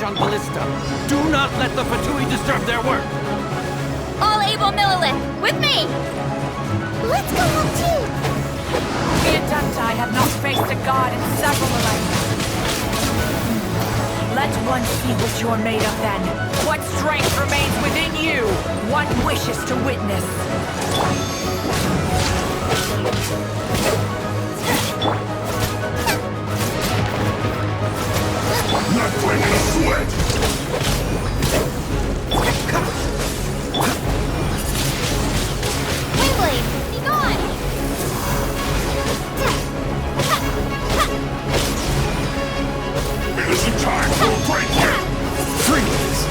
on Ballista. Do not let the Fatui disturb their work. All able Millilith, with me! Let's go home too! The Adepti have not faced a god in several millennia. Let one see what you're made of then. What strength remains within you, one wishes to witness. Not bringing a sweat! Wayblade, be gone! It isn't time for a break yet! Freeze!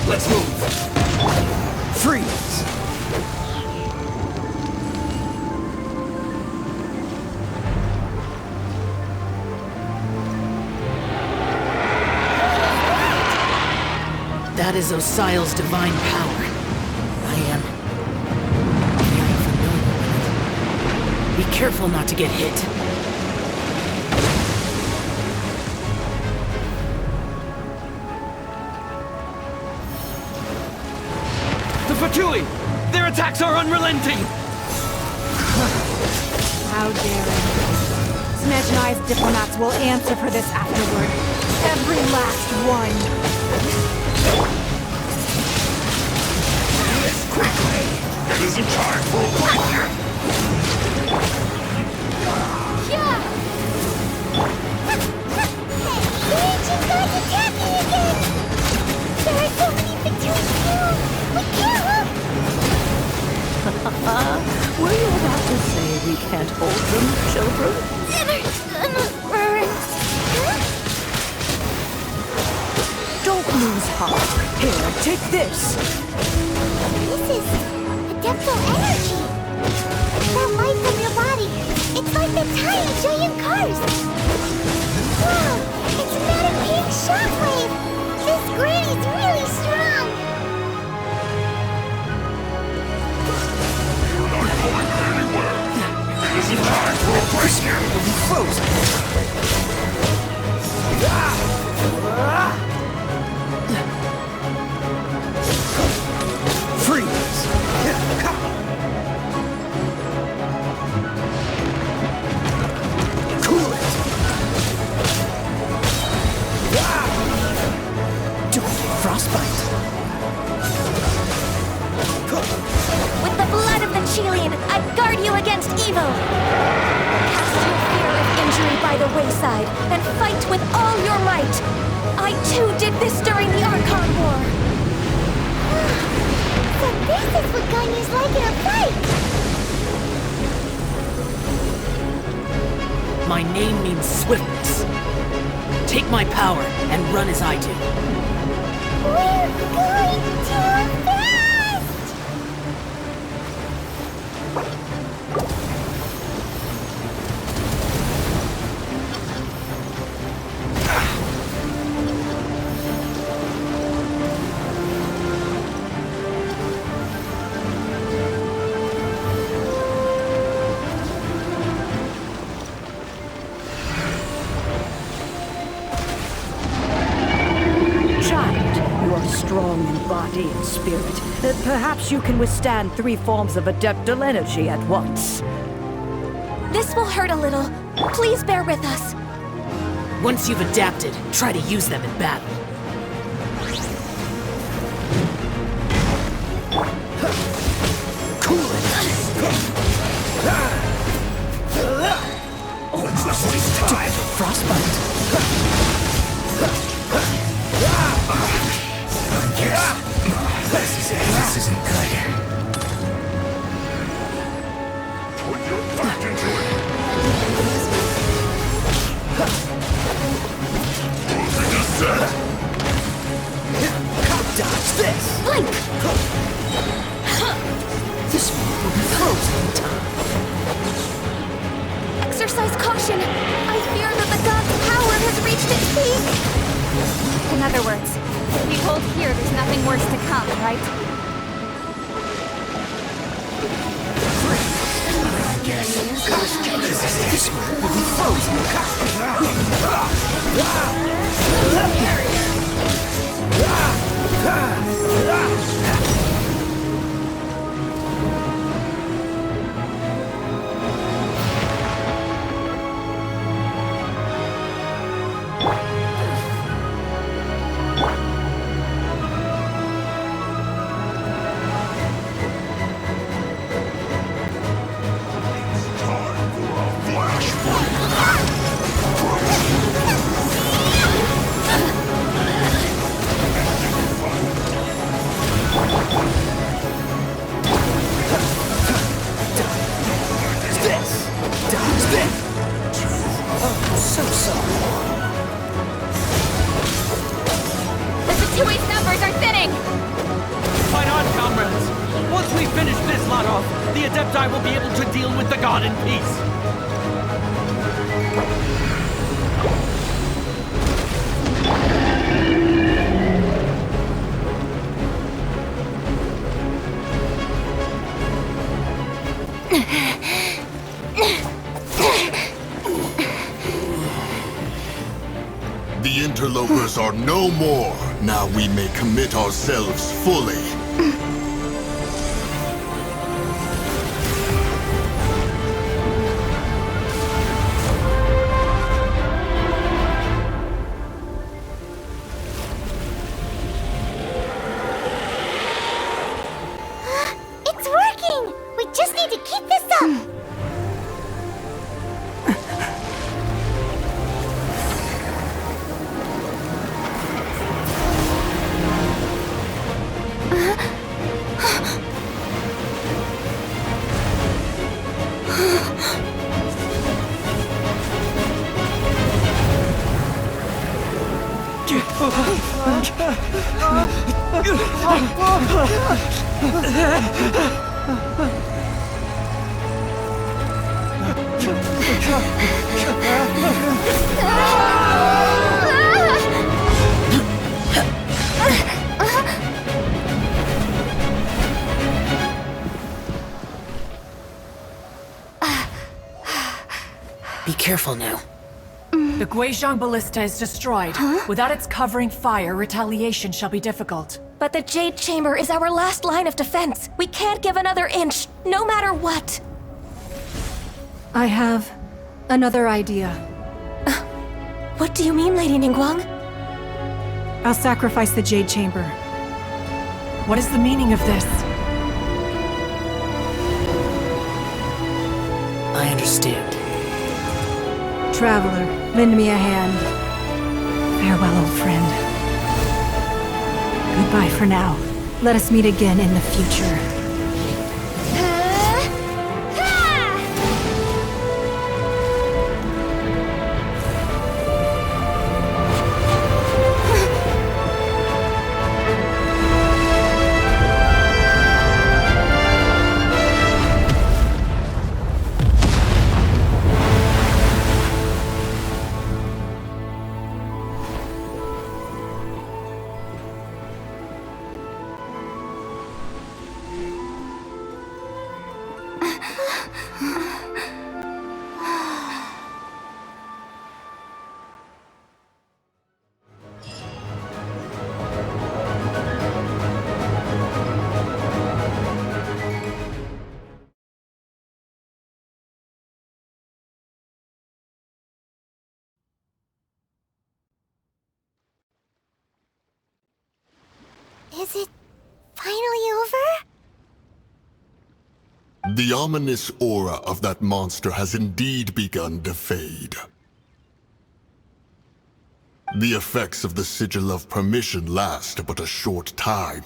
Let's move! Freeze! That is Osial's divine power. I am very familiar with it. Be careful not to get hit. The Fatui! Their attacks are unrelenting! How daring. Snezhnai's diplomats will answer for this afterward. Every last one. Quickly! It isn't time for a break yet! Yeah! The ancient gods attacking again! There are so many Fatui too! We can't help! Were you about to say we can't hold them, children? Don't lose heart. Here, take this. This is adeptal energy. That light from your body. It's like the tiny giant cars. Wow, it's not a pink shockwave. This granny's really strong. You're not going anywhere! It isn't time for a break yet! We'll be frozen! Freeze! Cool it! Frostbite! With the blood of the Chilean, I guard you against evil. Cast your fear of injury by the wayside and fight with all your might. I too did this during the Archon War. So this is what Ganyu's like in a fight. My name means swiftness. Take my power and run as I do. We're going too fast! Strong in body and spirit. Perhaps you can withstand 3 forms of adeptal energy at once. This will hurt a little. Please bear with us. Once you've adapted, try to use them in battle. Cool it! Let's just waste time! Frostbite! This isn't good. Put your back into it! Moving a set! Dodge this! Blink! This one will be frozen in In other words, if we hold here, there's nothing worse to come, right? The Fatui numbers are thinning! Fight on, comrades! Once we finish this lot off, the Adepti will be able to deal with the god in peace. The interlopers are no more. Now we may commit ourselves fully. It's working! We just need to keep this up! Be careful now. The Guizhong Ballista is destroyed. Without its covering fire, retaliation shall be difficult. But the Jade Chamber is our last line of defense. We can't give another inch, no matter what. I have another idea. What do you mean, Lady Ningguang? I'll sacrifice the Jade Chamber. What is the meaning of this? I understand. Traveler, lend me a hand. Farewell, old friend. Goodbye for now. Let us meet again in the future. Is it finally over? The ominous aura of that monster has indeed begun to fade. The effects of the Sigil of Permission last but a short time.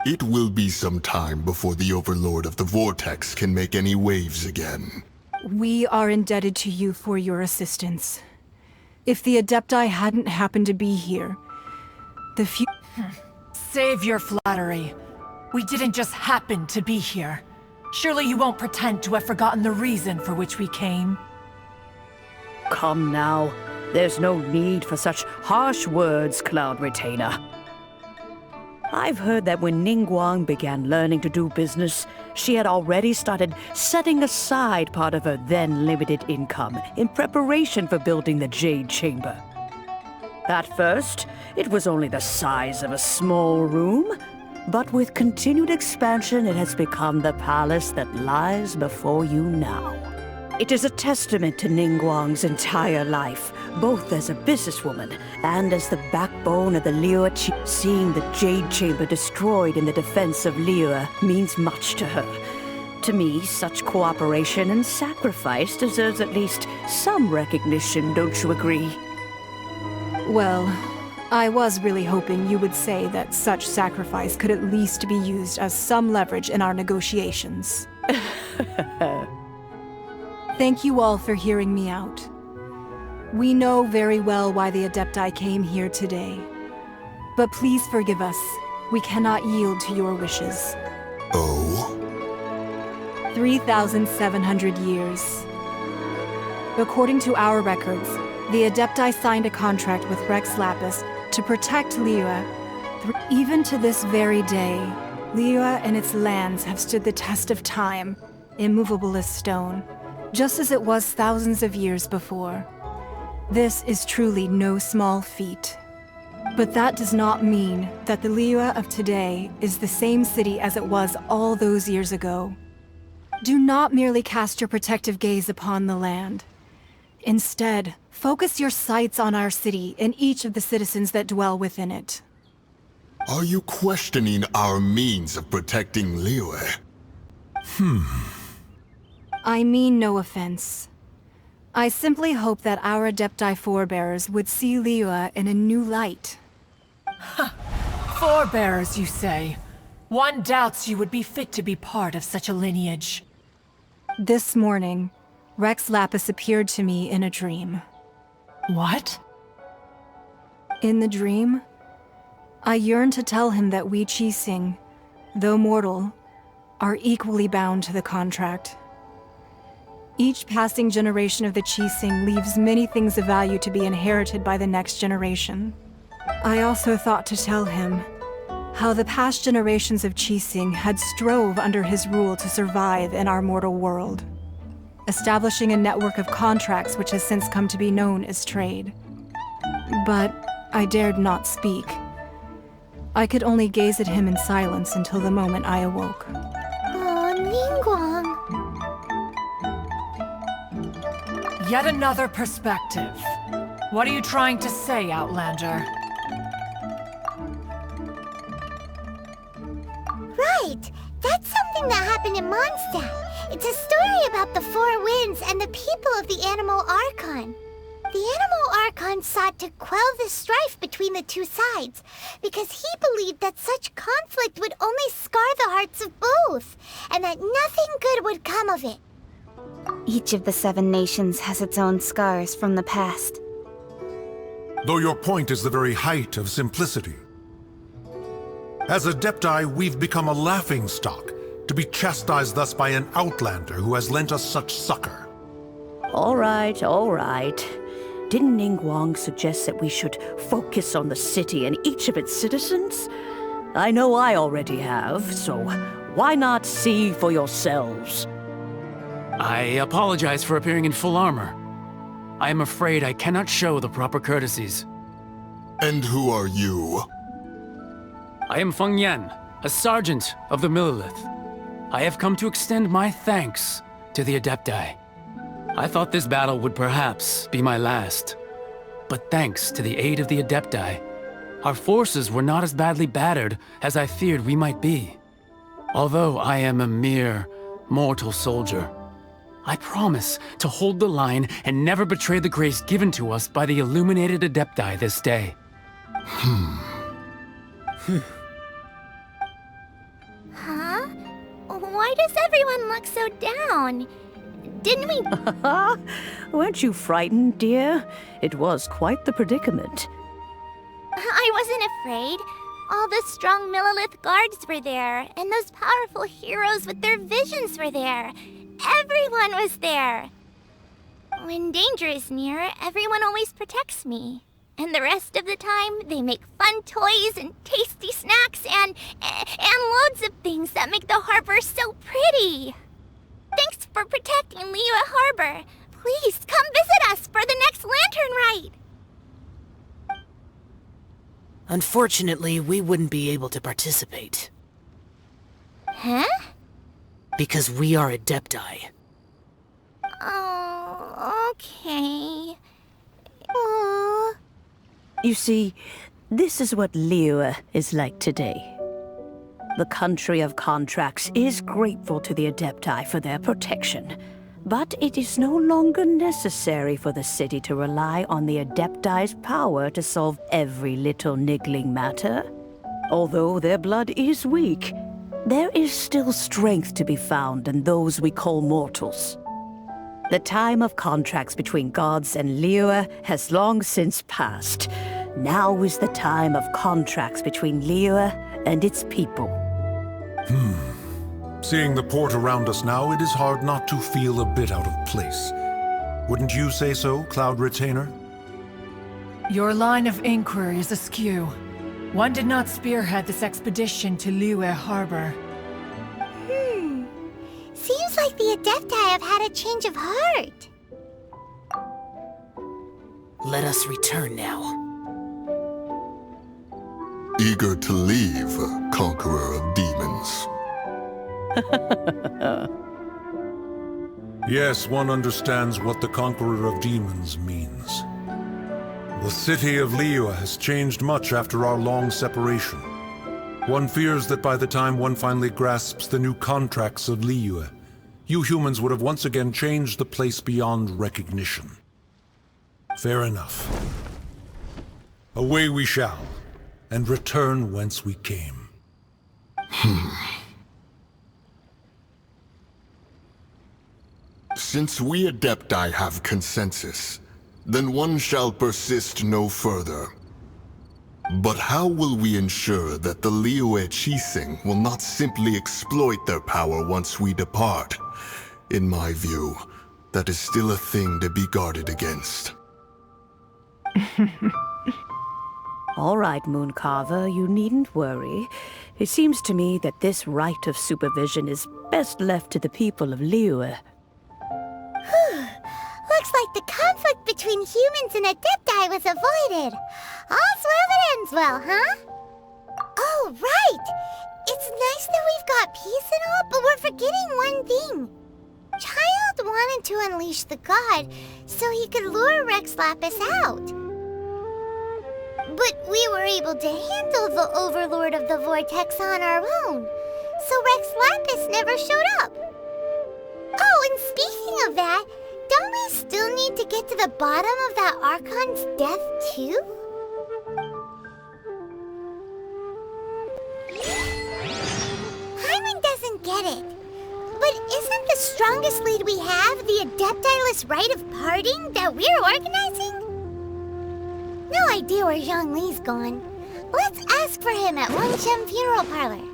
It will be some time before the Overlord of the Vortex can make any waves again. We are indebted to you for your assistance. If the Adepti hadn't happened to be here, the few... Save your flattery. We didn't just happen to be here. Surely you won't pretend to have forgotten the reason for which we came. Come now. There's no need for such harsh words, Cloud Retainer. I've heard that when Ningguang began learning to do business, she had already started setting aside part of her then limited income in preparation for building the Jade Chamber. At first, it was only the size of a small room, but with continued expansion, it has become the palace that lies before you now. It is a testament to Ningguang's entire life, both as a businesswoman and as the backbone of the Liyue. Seeing the Jade Chamber destroyed in the defense of Liyue means much to her. To me, such cooperation and sacrifice deserves at least some recognition, don't you agree? Well, I was really hoping you would say that such sacrifice could at least be used as some leverage in our negotiations. Thank you all for hearing me out. We know very well why the Adepti came here today. But please forgive us. We cannot yield to your wishes. Oh? 3,700 years. According to our records, the Adepti signed a contract with Rex Lapis to protect Liyue. Even to this very day, Liyue and its lands have stood the test of time, immovable as stone, just as it was thousands of years before. This is truly no small feat. But that does not mean that the Liyue of today is the same city as it was all those years ago. Do not merely cast your protective gaze upon the land. Instead, focus your sights on our city and each of the citizens that dwell within it. Are you questioning our means of protecting Liyue? I mean no offense. I simply hope that our Adepti forebears would see Liyue in a new light. Forebearers, you say? One doubts you would be fit to be part of such a lineage. This morning, Rex Lapis appeared to me in a dream. What? In the dream, I yearned to tell him that we Qixing, though mortal, are equally bound to the contract. Each passing generation of the Qixing leaves many things of value to be inherited by the next generation. I also thought to tell him how the past generations of Qixing had strove under his rule to survive in our mortal world, establishing a network of contracts which has since come to be known as trade. But I dared not speak. I could only gaze at him in silence until the moment I awoke. Oh, Ningguang. Yet another perspective. What are you trying to say, Outlander? Right! That's something that happened in Mondstadt. It's a story about the Four Winds and the people of the Animal Archon. The Animal Archon sought to quell the strife between the two sides, because he believed that such conflict would only scar the hearts of both, and that nothing good would come of it. Each of the 7 nations has its own scars from the past. Though your point is the very height of simplicity. As Adepti, we've become a laughingstock, to be chastised thus by an outlander who has lent us such succor. All right, all right. Didn't Ningguang suggest that we should focus on the city and each of its citizens? I know I already have, so why not see for yourselves? I apologize for appearing in full armor. I am afraid I cannot show the proper courtesies. And who are you? I am Feng Yan, a sergeant of the Millelith. I have come to extend my thanks to the Adepti. I thought this battle would perhaps be my last. But thanks to the aid of the Adepti, our forces were not as badly battered as I feared we might be. Although I am a mere mortal soldier, I promise to hold the line and never betray the grace given to us by the illuminated Adepti this day. Huh? Why does everyone look so down? Didn't we... Weren't you frightened, dear? It was quite the predicament. I wasn't afraid. All the strong Millelith guards were there, and those powerful heroes with their visions were there. Everyone was there. When danger is near, everyone always protects me. And the rest of the time, they make fun toys and tasty snacks and loads of things that make the harbor so pretty. Thanks for protecting Liyue Harbor. Please come visit us for the next lantern ride. Unfortunately, we wouldn't be able to participate. Huh? Because we are Adepti. Oh, okay. Aww. You see, this is what Liyue is like today. The country of contracts is grateful to the Adepti for their protection, but it is no longer necessary for the city to rely on the Adepti's power to solve every little niggling matter. Although their blood is weak, there is still strength to be found in those we call mortals. The time of contracts between gods and Liyue has long since passed. Now is the time of contracts between Liyue and its people. Seeing the port around us now, it is hard not to feel a bit out of place. Wouldn't you say so, Cloud Retainer? Your line of inquiry is askew. One did not spearhead this expedition to Liyue Harbor. Seems like the Adepti have had a change of heart. Let us return now. Eager to leave, conqueror of demons. Yes, one understands what the Conqueror of Demons means. The city of Liyue has changed much after our long separation. One fears that by the time one finally grasps the new contracts of Liyue, you humans would have once again changed the place beyond recognition. Fair enough. Away we shall, and return whence we came. Since we Adepti have consensus, then one shall persist no further. But how will we ensure that the Liyue Chising will not simply exploit their power once we depart? In my view, that is still a thing to be guarded against. All right, Mooncarver, you needn't worry. It seems to me that this right of supervision is best left to the people of Liyue. Looks like the conflict between humans and Adepti was avoided. All's well that ends well, huh? Oh, right! It's nice that we've got peace and all, but we're forgetting one thing. Child wanted to unleash the god so he could lure Rex Lapis out. But we were able to handle the Overlord of the Vortex on our own, so Rex Lapis never showed up. Oh, and speaking of that, don't we still need to get to the bottom of that Archon's death, too? Hyman doesn't get it. But isn't the strongest lead we have the Adeptiless rite of parting that we're organizing? No idea where Zhang Li's gone. Let's ask for him at Wangshen Funeral Parlor.